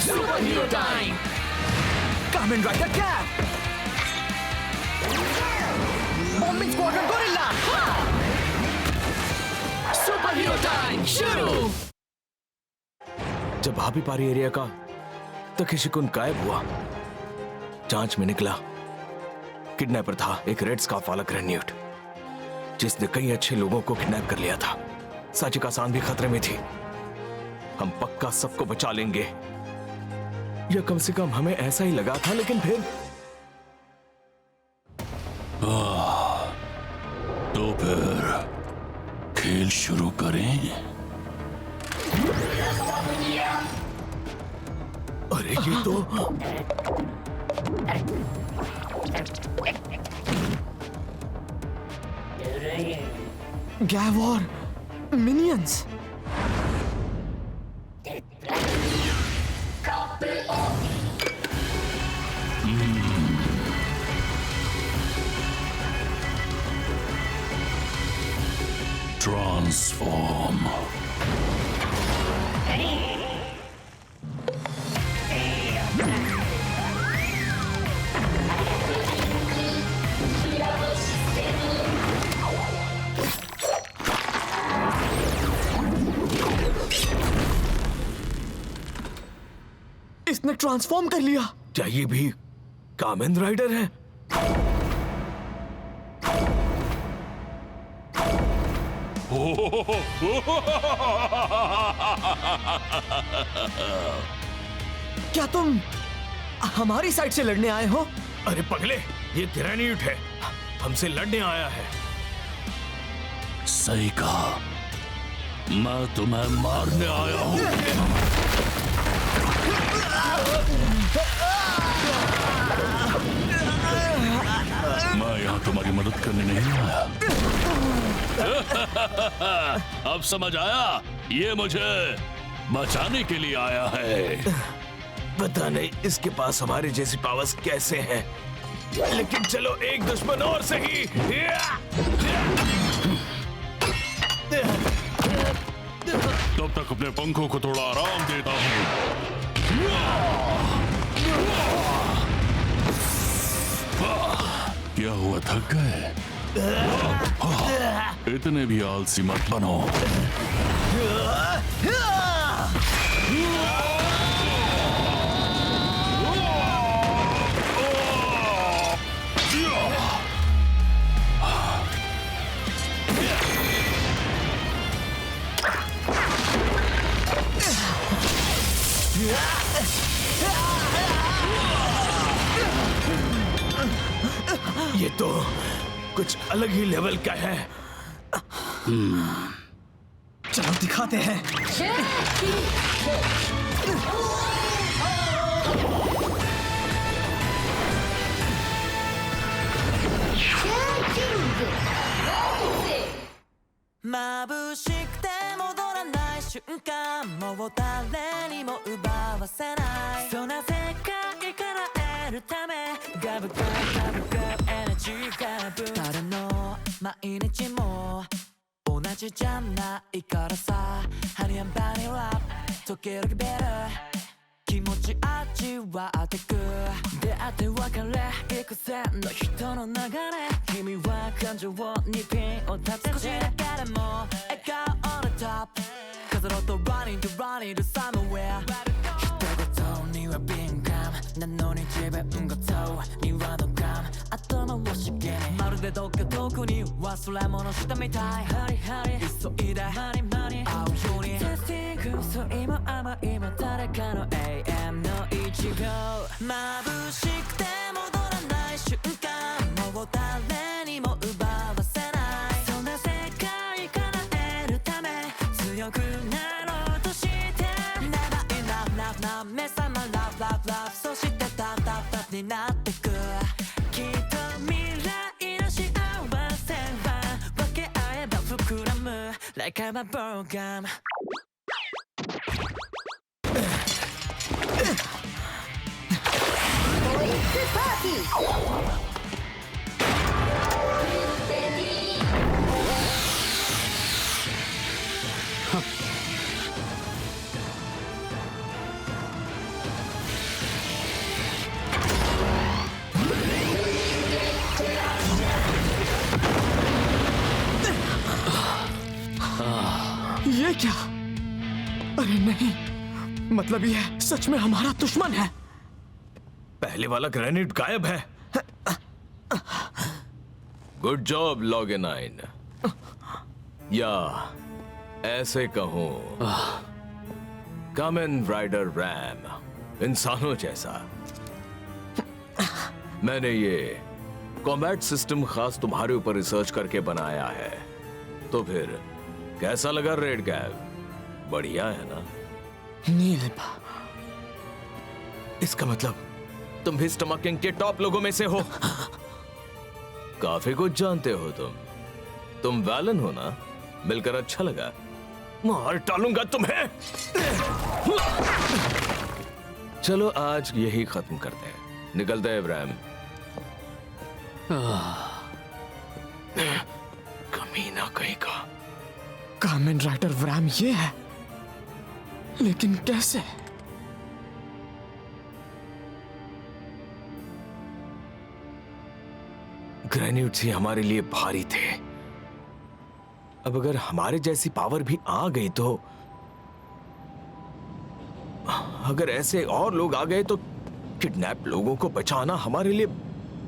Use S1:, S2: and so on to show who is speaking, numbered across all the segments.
S1: Superhero time!
S2: Kamen Rider Cap! Bombing Squadron Gorilla!
S1: Superhero time! शुरू!
S3: जब happy पारी area का तकेशी-कुन गायब हुआ, जांच में निकला किडनैपर था एक रेड स्कार्फ वाला ग्रेन्यूट, जिसने कई अच्छे लोगों को किडनैप कर लिया था। साचिका सान भी खतरे में थी। हम पक्का सबको बचा लेंगे, या कम से कम हमें ऐसा ही लगा था। लेकिन फिर
S4: तो फिर खेल शुरू करें।
S3: अरे ये तो
S2: Gavor! Minions!
S4: Transform.
S2: इसने ट्रांसफॉर्म कर लिया।
S3: क्या ये भी कामेन राइडर है?
S2: क्या तुम हमारी साइड से लड़ने आए हो?
S3: अरे पगले, ये ग्रेन्यूट है, हमसे लड़ने आया है।
S4: सही कहा, मैं तुम्हें मारने आया हूं। मैं यहाँ तुम्हारी मदद करने नहीं आया। अब समझ आया, ये मुझे बचाने के लिए आया है।
S3: पता नहीं इसके पास हमारे जैसी पावर्स कैसे हैं, लेकिन चलो एक दुश्मन और सही।
S4: तब तक अपने पंखों को थोड़ा आराम देता हूँ। क्या हुआ, थक गए? इतने भी आलसी मत बनो।
S3: ये तो कुछ अलग ही लेवल का है।
S2: चलो दिखाते हैं।
S5: Like I'm a program.
S2: है क्या? अरे नहीं, मतलब ये सच में हमारा दुश्मन है।
S3: पहले वाला ग्रेनेड गायब है। Good job log-in. या ऐसे कहूं, कामेन राइडर रैम इंसानों जैसा। मैंने ये कॉम्बैट सिस्टम खास तुम्हारे ऊपर रिसर्च करके बनाया है। तो फिर कैसा लगा रेड गैव? बढ़िया है ना?
S2: नील,
S3: इसका मतलब तुम भी स्टमक किंग के टॉप लोगों में से हो। काफी कुछ जानते हो तुम वैलन हो ना? मिलकर अच्छा लगा। मार डालूंगा तुम्हें। चलो आज यही खत्म करते हैं। निकलते हैं इब्राहिम। कमीना कहीं का।
S2: कामेन राइडर वैम ये है, लेकिन कैसे?
S3: ग्रेनेड्स ही हमारे लिए भारी थे। अब अगर हमारे जैसी पावर भी आ गई तो, अगर ऐसे और लोग आ गए तो किडनैप लोगों को बचाना हमारे लिए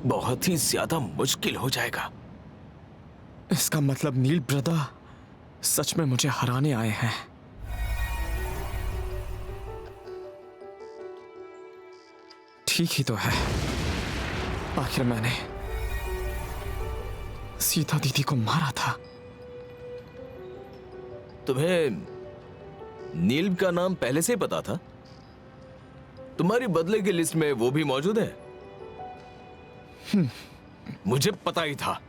S3: बहुत ही ज्यादा मुश्किल हो जाएगा।
S2: इसका मतलब नील ब्रदर सच में मुझे हराने आए हैं। ठीक ही तो है, आखिर मैंने सीता दीदी को मारा था।
S3: तुम्हें नील का नाम पहले से ही पता था? तुम्हारी बदले की लिस्ट में वो भी मौजूद है? मुझे पता ही था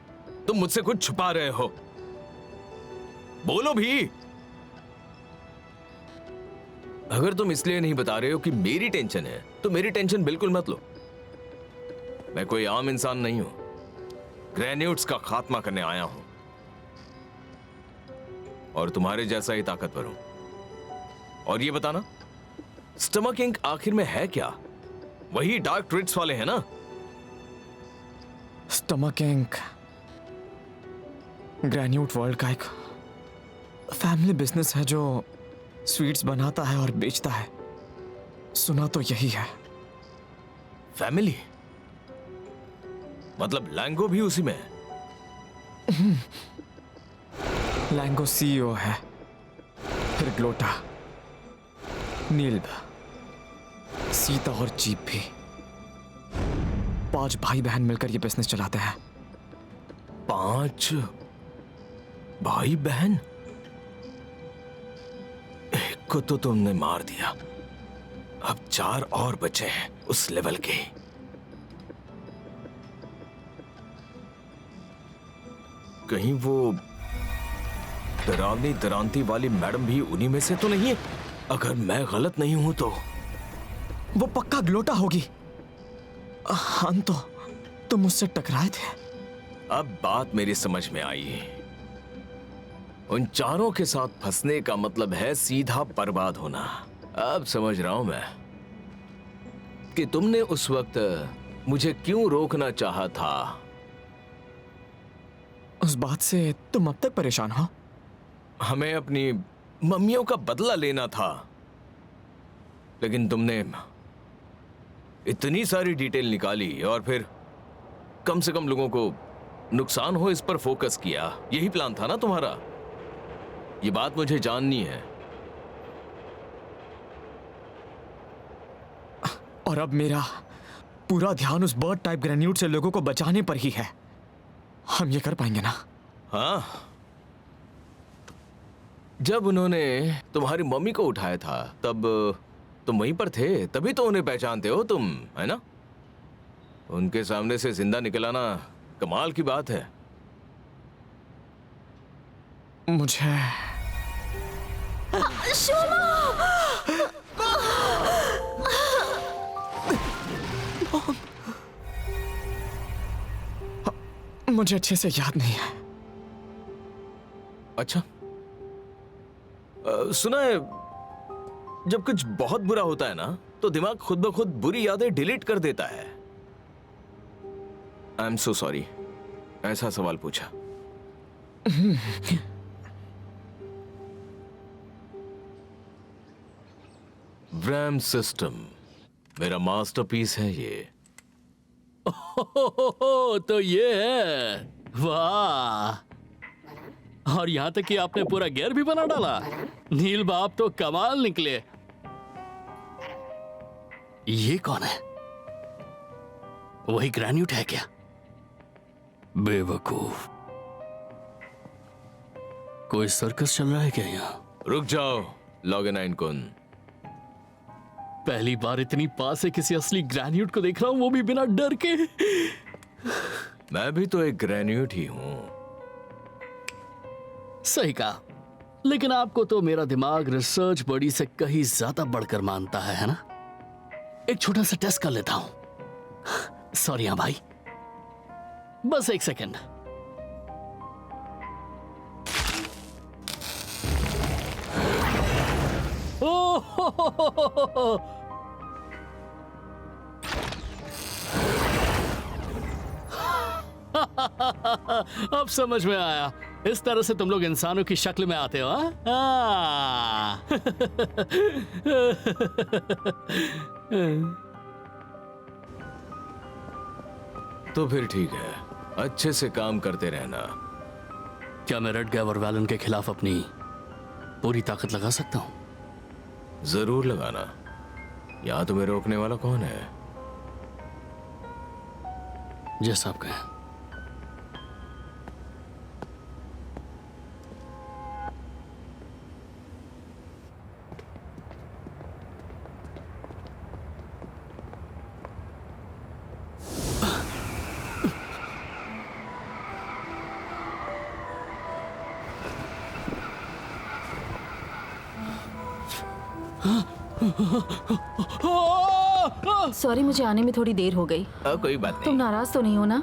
S3: तुम मुझसे कुछ छुपा रहे हो। बोलो भी। अगर तुम इसलिए नहीं बता रहे हो कि मेरी टेंशन है, तो मेरी टेंशन बिल्कुल मत लो। मैं कोई आम इंसान नहीं हूं, ग्रेनेड्स का खात्मा करने आया हूं, और तुम्हारे जैसा ही ताकतवर हूं। और ये बताना, स्टमक इंक आखिर में है क्या? वही डार्क ट्रिट्स वाले हैं ना?
S2: स्टमक इंक ग्रेन्यूट वर्ल्ड का एक फैमिली बिजनेस है जो स्वीट्स बनाता है और बेचता है। सुना तो यही है।
S3: फैमिली? मतलब लैंगो भी उसी में है?
S2: लैंगो सीईओ है, फिर ग्लोटा, नील, सीता और जीप भी। 5 भाई बहन मिलकर ये बिजनेस चलाते हैं।
S3: 5 भाई बहन? एक को तो तुमने मार दिया, अब 4 और बचे हैं उस लेवल के। कहीं वो डरावनी डरांती वाली मैडम भी उन्हीं में से तो नहीं है? अगर मैं गलत नहीं हूं तो
S2: वो पक्का ग्लोटा होगी। हम तो तुम मुझसे टकराए थे।
S3: अब बात मेरी समझ में आई। उन चारों के साथ फंसने का मतलब है सीधा बर्बाद होना। अब समझ रहा हूं मैं कि तुमने उस वक्त मुझे क्यों रोकना चाहा था।
S2: उस बात से तुम अब तक परेशान हो?
S3: हमें अपनी मम्मियों का बदला लेना था, लेकिन तुमने इतनी सारी डिटेल निकाली और फिर कम से कम लोगों को नुकसान हो इस पर फोकस किया। यही प्लान था ना तुम्हारा? ये बात मुझे जाननी है।
S2: और अब मेरा पूरा ध्यान उस बर्ड टाइप ग्रेन्यूट से लोगों को बचाने पर ही है। हम ये कर पाएंगे ना?
S3: हाँ, जब उन्होंने तुम्हारी मम्मी को उठाया था तब तुम वहीं पर थे, तभी तो उन्हें पहचानते हो तुम, है ना? उनके सामने से जिंदा निकल आना कमाल की बात है।
S2: मुझे मुझे अच्छे से याद नहीं है।
S3: अच्छा, सुना है जब कुछ बहुत बुरा होता है ना तो दिमाग खुद ब खुद बुरी यादें डिलीट कर देता है। आई एम सो सॉरी, ऐसा सवाल पूछा। ब्रैम सिस्टम मेरा मास्टरपीस है ये।
S4: तो ये है, वाह। और यहां तक कि आपने पूरा गियर भी बना डाला। नील बाप तो कमाल निकले। ये कौन है? वही ग्रेन्यूट है क्या? बेवकूफ। कोई सर्कस चल रहा है क्या यहाँ?
S3: रुक जाओ लॉगेनाइन कुन।
S4: पहली बार इतनी पास से किसी असली ग्रेन्यूट को देख रहा हूं, वो भी बिना डर के।
S3: मैं भी तो एक ग्रेन्यूट ही हूं।
S4: सही कहा, लेकिन आपको तो मेरा दिमाग रिसर्च बॉडी से कहीं ज्यादा बढ़कर मानता है ना? एक छोटा सा टेस्ट कर लेता हूं। सॉरी हाँ भाई, बस एक सेकंड। ओह, अब समझ में आया। इस तरह से तुम लोग इंसानों की शक्ल में आते हो, हाँ?
S3: तो फिर ठीक है, अच्छे से काम करते रहना।
S4: क्या मैं रेड गैवर वैलन के खिलाफ अपनी पूरी ताकत लगा सकता हूं?
S3: जरूर लगाना। यहां तुम्हें रोकने वाला कौन है?
S4: जैसा आप कहें।
S6: सॉरी, मुझे आने में थोड़ी देर हो गई।
S3: कोई बात
S6: तुम
S3: नहीं।
S6: नाराज तो नहीं हो ना?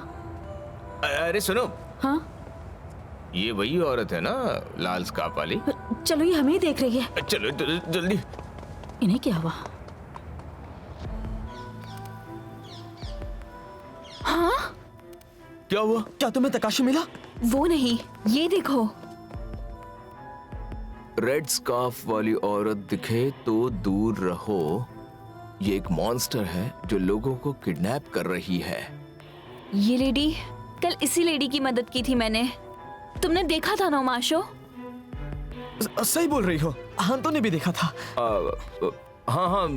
S3: अरे सुनो,
S6: हाँ,
S3: ये वही औरत है ना लाल स्कार्फ वाली?
S6: चलो, ये हमें ही देख रही है।
S3: चलो जल्दी।
S6: इन्हें क्या हुआ? हाँ,
S2: क्या हुआ? क्या तुम्हें तकाशी मिला?
S6: वो नहीं, ये देखो।
S3: रेड स्कार्फ वाली औरत दिखे तो दूर रहो। ये एक मॉन्स्टर है जो लोगों को किडनैप कर रही है।
S7: ये लेडी, कल इसी लेडी की मदद की थी मैंने। तुमने देखा था ना माशो?
S2: सही बोल रही हो, हंतो ने भी देखा था।
S3: हाँ,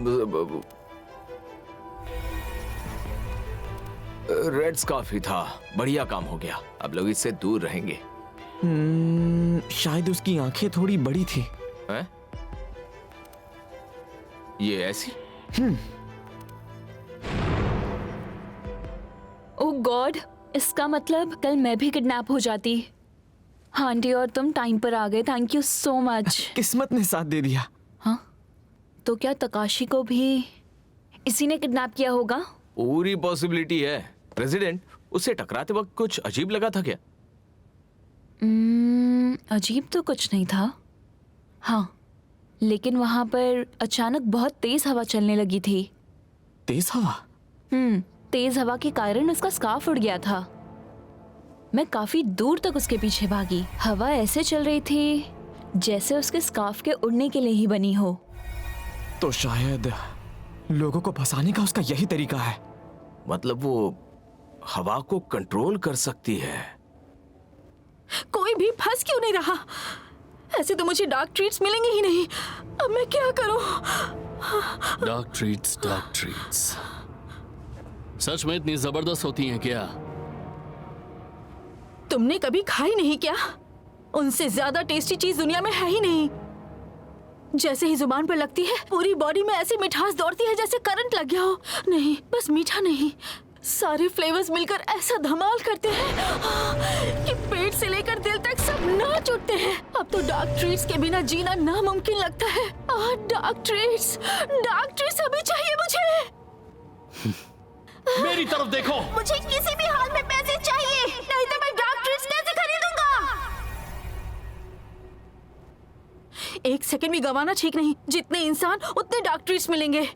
S3: रेड स्कार्फ ही था। बढ़िया काम हो गया, अब लोग इससे दूर रहेंगे।
S2: शायद उसकी आंखें थोड़ी बड़ी थी।
S3: हैं? ये ऐसी?
S7: ओह गॉड, इसका मतलब कल मैं भी किडनैप हो जाती। हाँ आंटी, और तुम टाइम पर आ गए, थैंक यू सो मच।
S2: किस्मत ने साथ दे दिया।
S7: हाँ, तो क्या तकाशी को भी इसी ने किडनैप किया होगा?
S3: पूरी पॉसिबिलिटी है। प्रेसिडेंट, उससे टकराते वक्त कुछ अजीब लगा था क्या?
S7: अजीब तो कुछ नहीं था, हाँ, लेकिन वहां पर अचानक बहुत तेज हवा चलने लगी थी।
S2: तेज हवा?
S7: तेज हवा के कारण उसका स्कार्फ उड़ गया था। मैं काफी दूर तक उसके पीछे भागी। हवा ऐसे चल रही थी जैसे उसके स्कार्फ के उड़ने के लिए ही बनी हो।
S2: तो शायद लोगों को फंसाने का उसका यही तरीका है।
S3: मतलब वो हवा को कंट्रोल कर सकती है।
S6: कोई भी फंस क्यों नहीं रहा? ऐसे तो मुझे डार्क ट्रीट्स मिलेंगे ही नहीं। अब मैं क्या करूं?
S4: डार्क ट्रीट्स सच में इतनी जबरदस्त होती हैं क्या?
S6: तुमने कभी खाई नहीं क्या? उनसे ज्यादा टेस्टी चीज दुनिया में है ही नहीं। जैसे ही जुबान पर लगती है, पूरी बॉडी में ऐसी मिठास दौड़ती है जैसे करंट लग गया हो। नहीं, बस मीठा नहीं, सारे फ्लेवर्स मिलकर ऐसा धमाल करते हैं कि पेट से लेकर दिल तक सब नाच उठते हैं। अब तो डार्क ट्रीट्स के बिना जीना नामुमकिन लगता है। डार्क ट्रीट्स अभी चाहिए मुझे।
S4: मेरी तरफ देखो।
S6: मुझे किसी भी हाल में पैसे चाहिए, नहीं तो मैं डार्क ट्रीट्स कैसे खरीदूंगा? एक सेकंड भी गंवाना ठीक नहीं। जितने इंसान उतने डार्क ट्रीट्स मिलेंगे।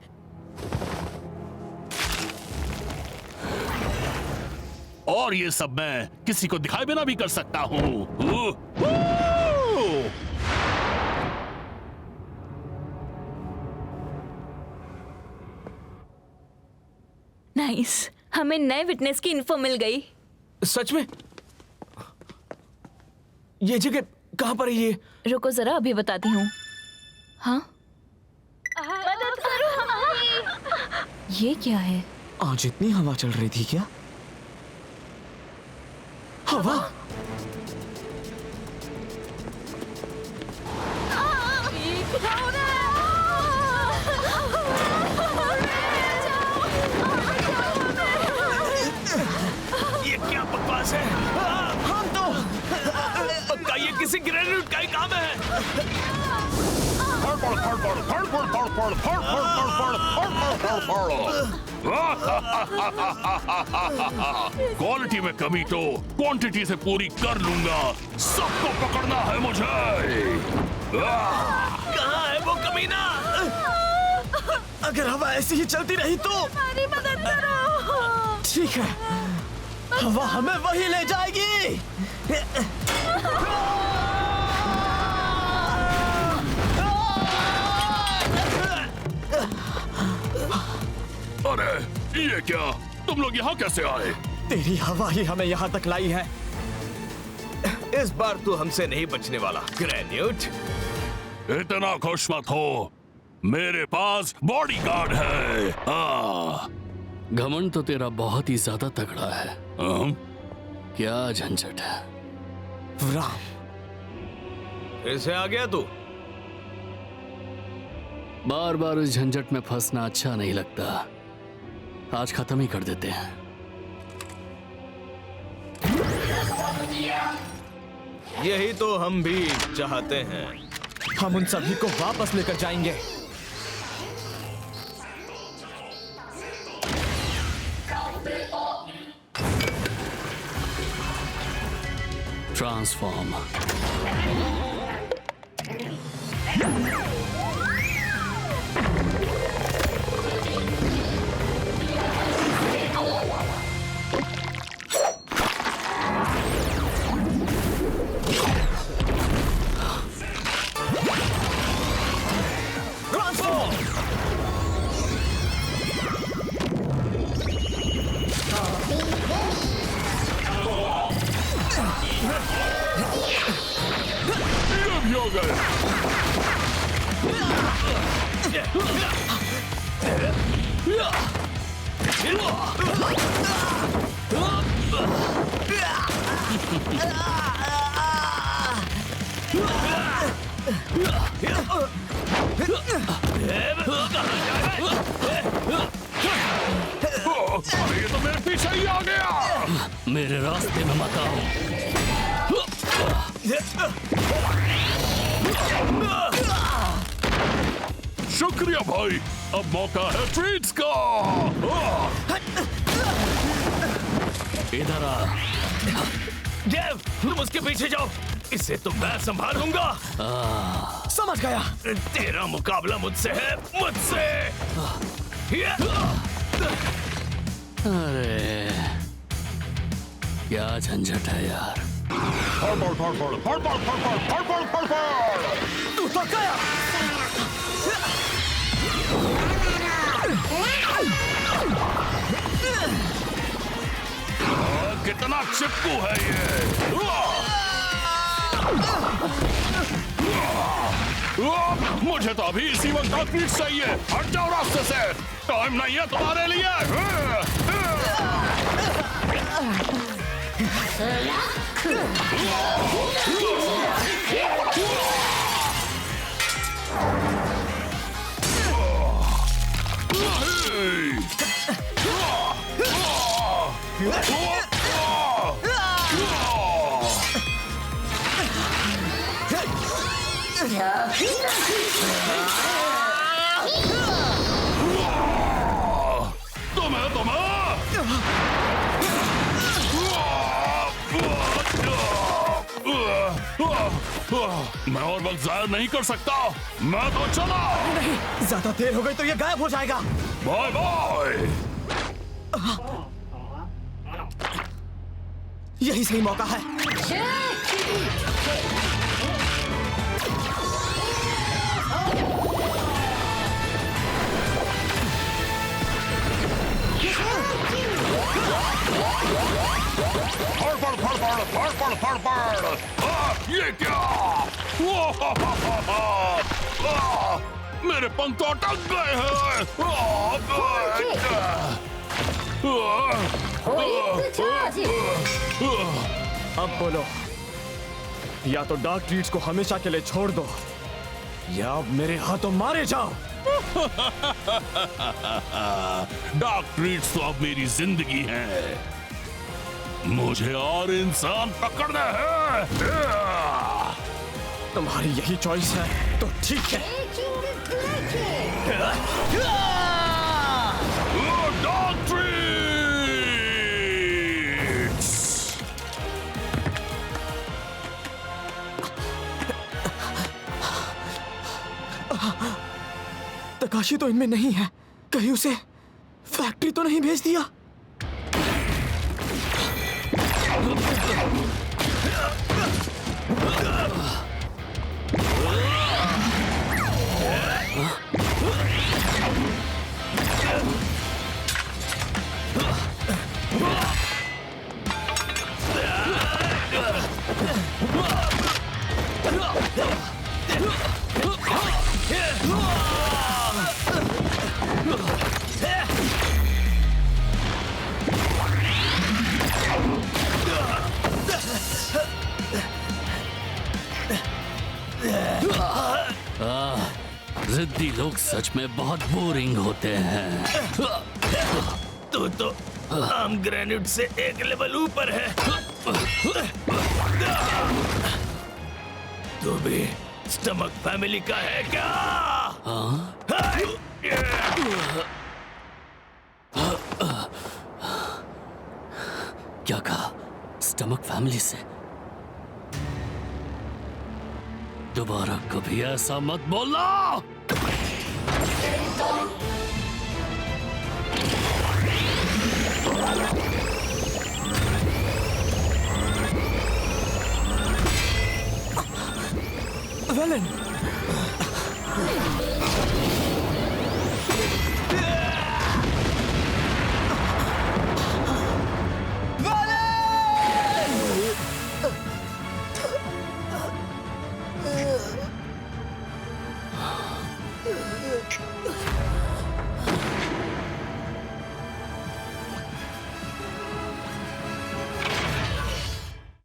S4: और ये सब मैं किसी को दिखाए बिना भी कर सकता हूँ।
S7: नाइस, हमें नए विटनेस की इन्फो मिल गई।
S3: सच में? ये जगह कहाँ पर है ये?
S7: रुको जरा, अभी बताती हूँ। हाँ, मदद करो। ये क्या है?
S2: आज इतनी हवा चल रही थी क्या? हवा?
S3: ये क्या बकवास है?
S2: हम तो
S3: पक्का ये किसी ग्रेनेड का ही काम है।
S8: क्वालिटी में कमी तो क्वांटिटी से पूरी कर लूंगा। सबको पकड़ना है मुझे।
S3: कहाँ है वो कमीना?
S2: अगर हवा ऐसी ही चलती रही तो
S6: हमारी मदद करो।
S2: ठीक है, हवा हमें वही ले जाएगी।
S8: अरे ये क्या? तुम लोग यहाँ कैसे आए?
S2: तेरी हवा ही हमें यहाँ तक लाई है।
S3: इस बार तू हमसे नहीं बचने वाला ग्रेन्यूट।
S8: इतना खुश मत हो, मेरे पास बॉडीगार्ड है।
S4: घमंड तो तेरा बहुत ही ज्यादा तगड़ा है। क्या झंझट है।
S2: राम,
S3: इसे आ गया तू?
S4: बार बार इस झंझट में फंसना अच्छा नहीं लगता। आज खत्म ही कर देते हैं।
S3: यही तो हम भी चाहते हैं।
S2: हम उन सभी को वापस लेकर जाएंगे।
S4: ट्रांसफॉर्म।
S8: ये भी हो गए। अरे ये तो मेरे पीछे ही आ गया।
S4: मेरे रास्ते में मत आओ।
S8: शुक्रिया भाई, अब मौका है ट्रीट्स का।
S4: इधर आ।
S3: डेव, तुम उसके पीछे जाओ। इसे तो मैं संभालूंगा।
S2: समझ गया।
S3: तेरा मुकाबला मुझसे है, मुझसे।
S4: अरे क्या झंझट है यार।
S2: तू तो गया।
S8: कितना चिपकू है ये। मुझे तो अभी इसी वक्त ट्रीट चाहिए। हट जाओ रास्ते से, टाइम नहीं है तुम्हारे लिए। मैं और वक्त जाया नहीं कर सकता। मैं तो चला।
S2: नहीं, ज्यादा देर हो गई तो ये गायब हो जाएगा।
S8: Bye bye.
S2: यही सही मौका है।
S8: फड़ फड़ फड़ फड़ फड़ फड़ फड़ फड़। ये क्या? मेरे पंख तो अटक गए हैं।
S2: अब बोलो, या तो डार्क ट्रीट्स को हमेशा के लिए छोड़ दो या अब मेरे हाथों मारे जाओ।
S8: डार्क ट्रीट्स तो अब मेरी जिंदगी है। मुझे और इंसान पकड़ना है।
S2: तुम्हारी यही चॉइस है तो ठीक है।
S8: Dark treats.
S2: तकाशी तो इनमें नहीं है, कहीं उसे फैक्ट्री तो नहीं भेज दिया?
S4: जिद्दी लोग सच में बहुत बोरिंग होते हैं।
S3: तो आम ग्रेनेड से एक लेवल ऊपर है। तू भी स्टमक फैमिली का है क्या?
S4: क्या कहा? स्टमक फैमिली से? दोबारा कभी ऐसा मत बोलना।
S2: वेलन,